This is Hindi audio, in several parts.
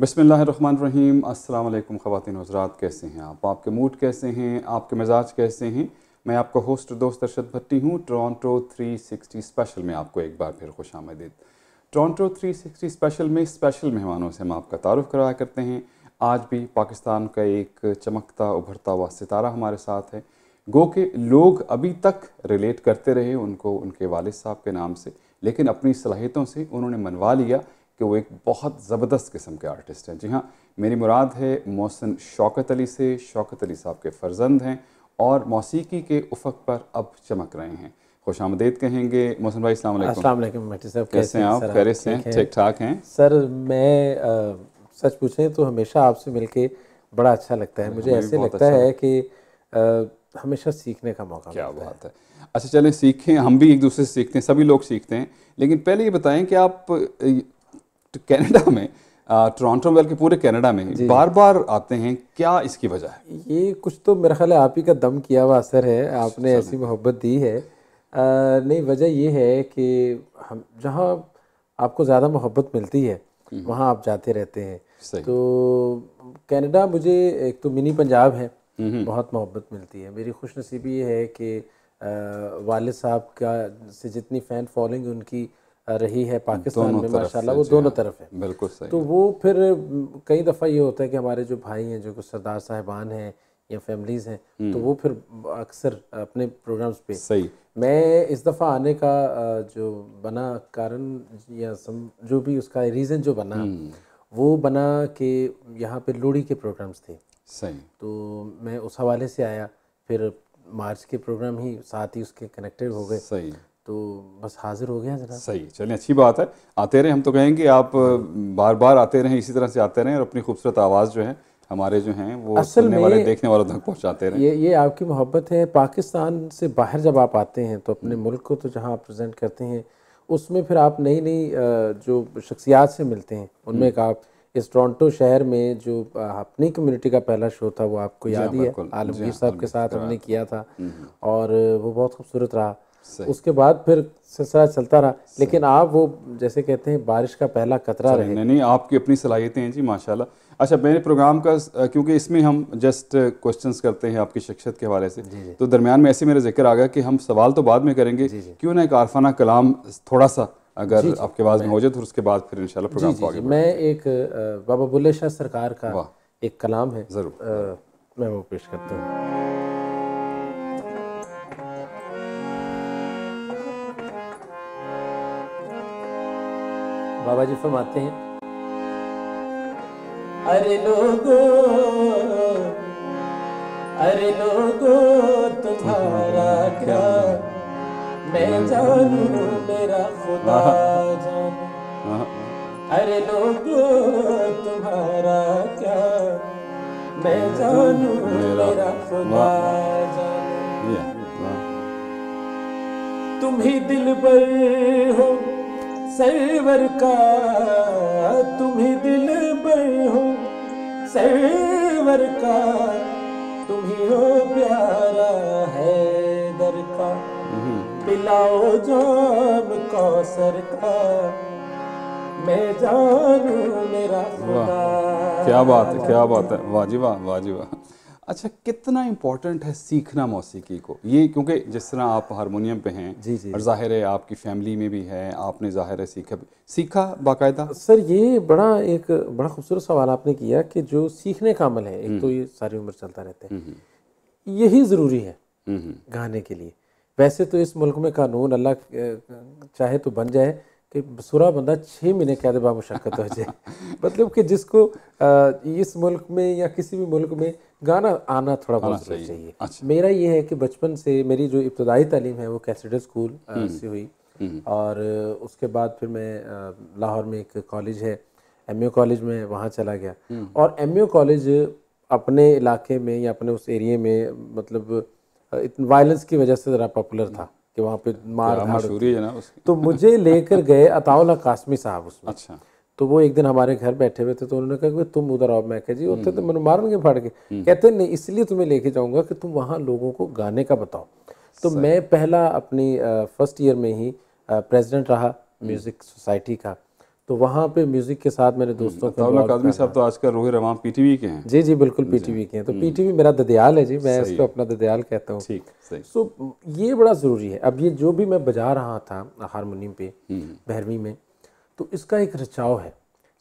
बिस्मिल्लाहिर्रहमानिर्रहीम। अस्सलाम वालेकुम ख़वातीन हज़रात, कैसे हैं आप? आपके मूड कैसे हैं? आपके मिजाज कैसे हैं? मैं आपका होस्ट दोस्त अरशद भट्टी हूँ। टोरंटो 360 स्पेशल में आपको एक बार फिर खुश आमदीद। टोरंटो 360 स्पेशल में स्पेशल मेहमानों से हम आपका तारुफ़ कराया करते हैं। आज भी पाकिस्तान का एक चमकता उभरता हुआ सितारा हमारे साथ है। गो के लोग अभी तक रिलेट करते रहे उनको उनके वालिद साहब के नाम से, लेकिन अपनी सलाहियतों से उन्होंने मनवा लिया कि वो एक बहुत ज़बरदस्त किस्म के आर्टिस्ट हैं। जी हाँ, मेरी मुराद है मोहसिन शौकत अली से। शौकत अली साहब के फ़र्जंद हैं और मौसीकी के उफ़क़ पर अब चमक रहे हैं। खुश आमदीद कहेंगे मोहसिन भाई। अस्सलाम वालेकुम। अस्सलाम वालेकुम भट्टी साहब, कैसे हैं आप? खैरियत से हैं? ठीक ठाक हैं सर। मैं सच पूछें तो हमेशा आपसे मिलके बड़ा अच्छा लगता है। मुझे ऐसे लगता है कि हमेशा सीखने का मौका क्या मिलता बात है। अच्छा चलें, सीखें, हम भी एक दूसरे से सीखते हैं, सभी लोग सीखते हैं। लेकिन पहले ये बताएं कि आप कनाडा में, टोरंटो बल्कि पूरे कनाडा में बार बार आते हैं, क्या इसकी वजह है? ये कुछ तो मेरा ख्याल है आप ही का दम किया हुआ असर है, आपने ऐसी मोहब्बत दी है। नहीं, वजह ये है कि हम जहाँ आपको ज़्यादा मोहब्बत मिलती है वहाँ आप जाते रहते हैं। तो कनाडा मुझे एक तो मिनी पंजाब है, बहुत मोहब्बत मिलती है। मेरी खुशनसीबी ये है कि वालिद साहब का से जितनी फ़ैन फॉलोइंग उनकी रही है पाकिस्तान में, माशाल्लाह वो दोनों तरफ है। बिल्कुल सही। तो वो फिर कई दफ़ा ये होता है कि हमारे जो भाई हैं, जो कुछ सरदार साहिबान हैं या फैमिलीज़ हैं, तो वो फिर अक्सर अपने प्रोग्राम्स पे सही। मैं इस दफ़ा आने का जो बना कारण या जो भी उसका रीज़न जो बना वो बना कि यहाँ पे लोहड़ी के प्रोग्राम्स थे। सही। तो मैं उस हवाले से आया, फिर मार्च के प्रोग्राम ही साथ ही उसके कनेक्टेड हो गए। सही। तो बस हाजिर हो गया जनाब। सही, चलें, अच्छी बात है। आते रहें, हम तो कहेंगे आप बार बार आते रहें, इसी तरह से आते रहें और अपनी खूबसूरत आवाज़ जो है हमारे जो हैं वो सुनने वाले देखने वालों तक पहुंचाते रहें। ये आपकी मोहब्बत है। पाकिस्तान से बाहर जब आप आते हैं तो अपने मुल्क को तो जहाँ आप प्रेजेंट करते हैं उसमें फिर आप नई नई जो शख्सियात से मिलते हैं, उनमें एक आप इस टोरंटो शहर में जो अपनी कम्युनिटी का पहला शो था वो आपको याद ही है, आलमगीर साहब के साथ हमने किया था और वो बहुत खूबसूरत रहा। उसके बाद फिर सिलसिला चलता रहा, लेकिन आप वो जैसे कहते हैं बारिश का पहला कतरा रहे। नहीं, आपकी अपनी सलाहियतें हैं जी, माशाल्लाह। अच्छा, मेरे प्रोग्राम का क्योंकि इसमें हम जस्ट क्वेश्चंस करते हैं आपकी शख्सियत के हवाले से, तो दरमियान में ऐसे मेरा जिक्र आ गया कि हम सवाल तो बाद में करेंगे, क्यों ना एक आरफाना कलाम थोड़ा सा अगर आपके पास में हो जाए तो उसके बाद फिर इंशाल्लाह प्रोग्राम को आगे बढ़ाएंगे। मैं एक बाबा बुल्ले शाह सरकार का एक कलाम है, ज़रूर मैं वो पेश करता हूँ। बाबा जी फरमाते हैं, अरे लोगो तुम्हारा क्या मैं जानू, मेरा खुदा जानू। अरे लोगो तुम्हारा क्या मैं जानू, मेरा खुदा जानू। तुम ही दिलबर हो सरवर का, तुम ही दिलबर हो सरवर का, तुम ही हो प्यारा हैदर का, पिलाओ जाम कौसर का मैं जानू, मेरा खुदा। क्या बात है, क्या बात है, वाह जी वाह, वाह जी वाह। अच्छा, कितना इम्पोर्टेंट है सीखना मौसीकी को? ये क्योंकि जिस तरह आप हारमोनियम पे हैं और ज़ाहिर है आपकी फैमिली में भी है, आपने ज़ाहिर है सीखा बाकायदा। सर ये बड़ा खूबसूरत सवाल आपने किया कि जो सीखने का अमल है, एक तो ये सारी उम्र चलता रहता है, यही ज़रूरी है गाने के लिए। वैसे तो इस मुल्क में कानून अल्लाह चाहे तो बन जाए कि सुरा बंदा 6 महीने कैद बामुशक्कत हो जाए। मतलब कि जिसको इस मुल्क में या किसी भी मुल्क में गाना आना थोड़ा बहुत चाहिए। अच्छा। मेरा ये है कि बचपन से मेरी जो इब्तदाई तालीम है वो कैथेड्रल स्कूल से हुई और उसके बाद फिर मैं लाहौर में एक कॉलेज है MU कॉलेज में, वहाँ चला गया और MU कॉलेज अपने इलाके में या अपने उस एरिए में मतलब वायलेंस की वजह से ज़रा पॉपुलर था कि वहाँ पे मार धाड़। तो मुझे लेकर गए अताउल्लाह कासमी साहब उसमें। अच्छा। तो वो एक दिन हमारे घर बैठे हुए थे तो उन्होंने कहा कि तुम उधर आओ। मैं कहा जी उठे तो मैंने मारेंगे फाड़ के। कहते नहीं, इसलिए तुम्हें लेके जाऊँगा कि तुम वहाँ लोगों को गाने का बताओ। तो मैं पहला अपनी फर्स्ट ईयर में ही प्रेसिडेंट रहा म्यूज़िक सोसाइटी का। तो वहाँ पे म्यूज़िक के साथ मेरे दोस्तों को अताउल्लाह काज़मी साहब तो आजकल रूह रवां पीटीवी के हैं। जी जी बिल्कुल पीटीवी के हैं। तो पीटीवी मेरा ददयाल है जी, मैं इसको अपना ददयाल कहता हूँ। ठीक, सही। सो ये बड़ा ज़रूरी है। अब ये जो भी मैं बजा रहा था हारमोनियम पे 12वीं में, तो इसका एक रचाव है।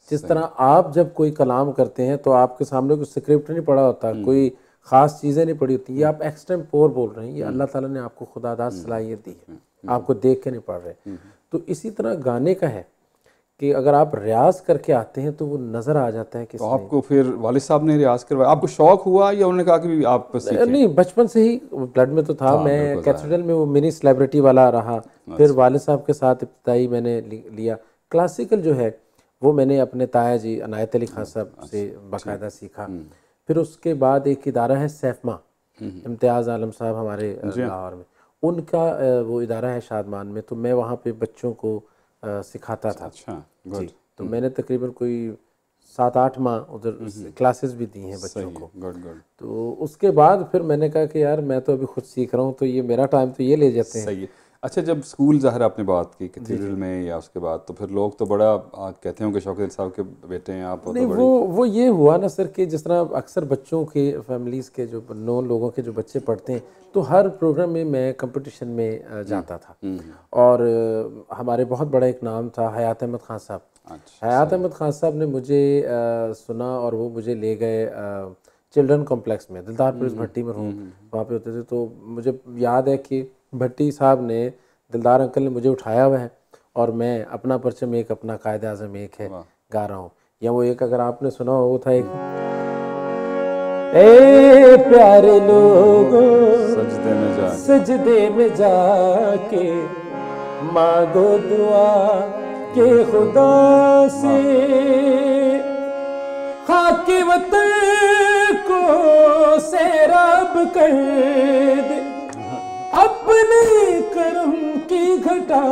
जिस तरह आप जब कोई कलाम करते हैं तो आपके सामने कोई स्क्रिप्ट नहीं पड़ा होता, कोई ख़ास चीज़ें नहीं पड़ी होती, ये आप एक्सटेम्पोर बोल रहे हैं, ये अल्लाह ताला ने आपको खुदादाद सलाहियत दी है, आपको देख के नहीं पढ़ रहे। तो इसी तरह गाने का है कि अगर आप रियाज करके आते हैं तो वो नज़र आ जाता है कि तो आपको फिर वालिद साहब ने रियाज करवाया, आपको शौक हुआ या उन्होंने कहा कि आप सीखें? नहीं, बचपन से ही ब्लड में तो था। मैं कैथेड्रल में वो मिनी सेलिब्रिटी वाला रहा, फिर वालिद साहब के साथ इब्तदाई मैंने लिया। क्लासिकल जो है वो मैंने अपने ताया जी अनायत अली खान साहब से बाकायदा सीखा। फिर उसके बाद एक इदारा है सैफमा, इम्तियाज़ आलम साहब हमारे लाहौर में, उनका वो इदारा है शादमान में, तो मैं वहाँ पे बच्चों को सिखाता था। अच्छा, जी, तो मैंने तकरीबन कोई 7-8 माह उधर क्लासेस भी दी हैं बच्चों को। गुड। तो उसके बाद फिर मैंने कहा कि यार मैं तो अभी खुद सीख रहा हूँ, तो ये मेरा टाइम तो ये ले जाते हैं। सही है। अच्छा, जब स्कूल ज़ाहिर आपने बात की कैथेड्रल में या उसके बाद, तो फिर लोग तो बड़ा कहते होंगे शौकत साहब के बेटे हैं आप। नहीं, वो ये हुआ ना सर कि जिस तरह अक्सर बच्चों के फैमिलीज़ के जो नॉन लोगों के जो बच्चे पढ़ते हैं, तो हर प्रोग्राम में मैं कंपटीशन में जाता था। और हमारे बहुत बड़ा एक नाम था हयात अहमद खान साहब। हयात अहमद खान साहब ने मुझे सुना और वो मुझे ले गए चिल्ड्रन कॉम्प्लेक्स में, दिलदारपुर भट्टी में हूँ, वहाँ पे होते थे। तो मुझे याद है कि भट्टी साहब ने, दिलदार अंकल ने मुझे उठाया हुआ है और मैं अपना परचम एक, अपना कायदे आज़म एक है गा रहा हूँ। या वो एक अगर आपने सुना हो, वो था एक, ए प्यारे लोगों सजदे में जाके मांगो दुआ के खुदा से, खाकी वतन को सैराब कर दे अपने करम की घटा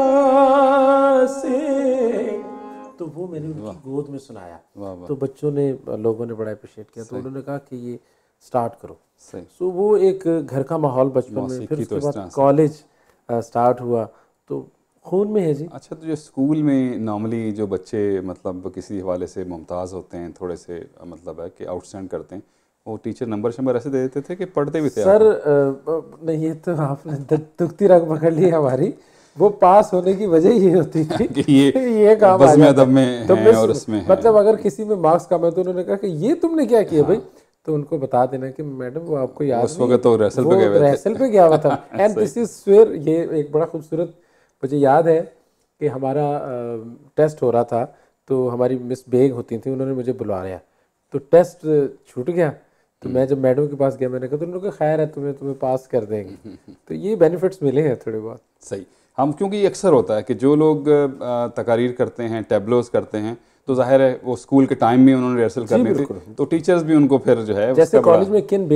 से। तो वो मैंने उनकी गोद में सुनाया, तो बच्चों ने, लोगों ने बड़ा अप्रिशिएट किया। तो उन्होंने कहा कि ये स्टार्ट करो। सो वो एक घर का माहौल बचपन में। फिर उसके बाद कॉलेज स्टार्ट हुआ, तो खून में है जी। अच्छा, तो जो स्कूल में नॉर्मली जो बच्चे मतलब किसी हवाले से मुमताज़ होते हैं, थोड़े से मतलब है कि आउटस्टैंड करते हैं, वो टीचर नंबर ऐसे दे देते थे कि पढ़ते भी थे? सर नहीं, ये तो आपने दुखती रग पकड़ ली हमारी। वो पास होने की वजह ये होती थी कि ये काम आ जाता में तो है और उसमें मतलब अगर किसी में मार्क्स कम है तो उन्होंने कहा कि ये तुमने क्या किया भाई, तो उनको बता देना कि मैडम वो आपको याद उस वक्त तो रिहर्सल पे गया हुआ था। एंड दिस इज स्वेयर, ये एक बड़ा खूबसूरत, मुझे याद है कि हमारा टेस्ट हो रहा था, तो हमारी मिस बेग होती थी, उन्होंने मुझे बुला लिया, तो टेस्ट छूट गया। तो मैं जब मैडम के पास गया, मैंने कहा तो उन्होंने कहा खैर है, तुम्हें पास कर देंगे। तो ये बेनिफिट्स मिले हैं थोड़े बहुत। सही। हम क्योंकि ये अक्सर होता है कि जो लोग तकारीर करते हैं, टैबलोज करते हैं, तो जाहिर है वो स्कूल के टाइम में उन्होंने रिहर्सल करनी थी, तो टीचर्स भी उनको फिर जो है जैसे कॉलेज में किन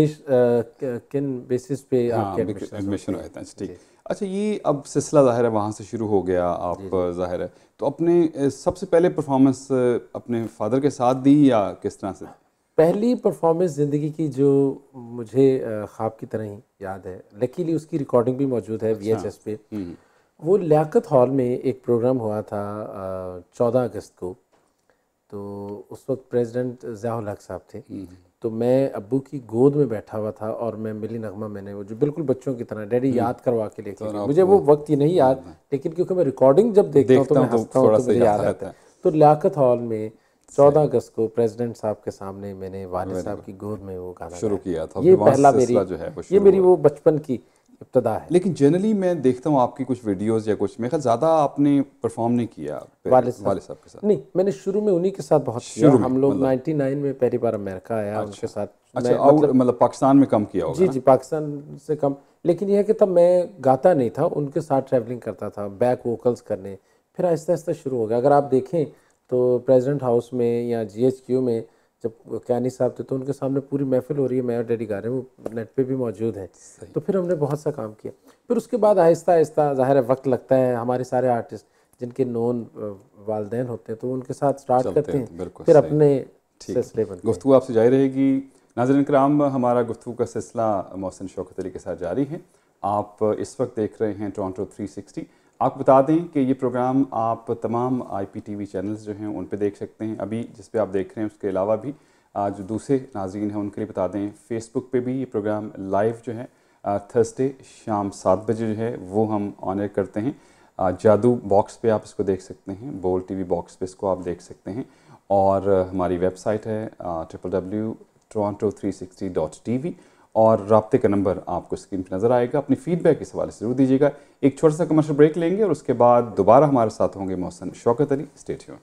बेसिस पे आपके एडमिशन होता है। ठीक। अच्छा, ये अब सिलसिला जाहिर है वहाँ से शुरू हो गया, आप जाहिर है तो अपने सबसे पहले परफॉर्मेंस अपने फादर के साथ दी या किस तरह से? पहली परफॉर्मेंस ज़िंदगी की जो मुझे ख्वाब की तरह ही याद है, लकीली उसकी रिकॉर्डिंग भी मौजूद है VHS पे। वो लियाकत हॉल में एक प्रोग्राम हुआ था 14 अगस्त को, तो उस वक्त प्रेसिडेंट ज़िया-उल हक साहब थे। तो मैं अब्बू की गोद में बैठा हुआ था और मैं मिली नगमा, मैंने वो जो बिल्कुल बच्चों की तरह डैडी याद करवा के लेके गए। मुझे वो वक्त ही नहीं याद, लेकिन क्योंकि मैं रिकॉर्डिंग जब देखता हूँ तो मैं हंसता हूँ, तो मुझे याद आता है। तो लियाकत हॉल में 14 अगस्त को प्रेसिडेंट साहब के सामने मैंने वालिद साहब की गोद में वो गाना शुरू किया था। ये पहला मेरी वो बचपन की इब्तदा है। लेकिन जनरली मैं देखता हूँ आपकी कुछ वीडियोस या कुछ, मैं ज़्यादा आपने परफॉर्म नहीं किया वालिद साहब के साथ? नहीं, मैंने शुरू में उन्हीं के साथ बहुत किया। हम लोग 99 में पहली बार अमेरिका आया उनके साथ। अच्छा, मतलब पाकिस्तान में कम किया होगा? जी, पाकिस्तान से कम, लेकिन यह है कि तब मैं गाता नहीं था, उनके साथ ट्रैवलिंग करता था, बैक वोकल्स करने। फिर आहिस्ता आहिस्ता शुरू हो गया। अगर आप देखें तो प्रेसिडेंट हाउस में या GHQ में जब कैनी साहब थे, तो उनके सामने पूरी महफिल हो रही है, मैं और डैडी गा रहे हैं, वो नेट पे भी मौजूद है। तो फिर हमने बहुत सा काम किया। फिर उसके बाद आहिस्ता आहिस्ता, ज़ाहिर है वक्त लगता है, हमारे सारे आर्टिस्ट जिनके नोन वालदैन होते हैं तो उनके साथ स्टार्ट करते हैं, फिर अपने सिलसिले बनते हैं। गुफ्तगू आपसे जारी रहेगी। नाज़रीन किराम, हमारा गुफ्तगू का सिलसिला मोहसिन शौकत अली के साथ जारी है। आप इस वक्त देख रहे हैं टोरंटो 360। आपको बता दें कि ये प्रोग्राम आप तमाम IPTV चैनल्स जो हैं उन पे देख सकते हैं, अभी जिस पे आप देख रहे हैं उसके अलावा भी जो दूसरे नाज़रीन हैं उनके लिए बता दें, फेसबुक पे भी ये प्रोग्राम लाइव जो है थर्सडे शाम 7 बजे जो है वो हम ऑन एयर करते हैं। जादू बॉक्स पे आप इसको देख सकते हैं, बोल TV बॉक्स पे इसको आप देख सकते हैं, और हमारी वेबसाइट है www.toronto360.tv, और राब्ते का नंबर आपको स्क्रीन पर नज़र आएगा। अपनी फीडबैक इस हवाले से ज़रूर दीजिएगा। एक छोटा सा कमर्शियल ब्रेक लेंगे और उसके बाद दोबारा हमारे साथ होंगे मोहसिन शौकत अली। Stay tuned.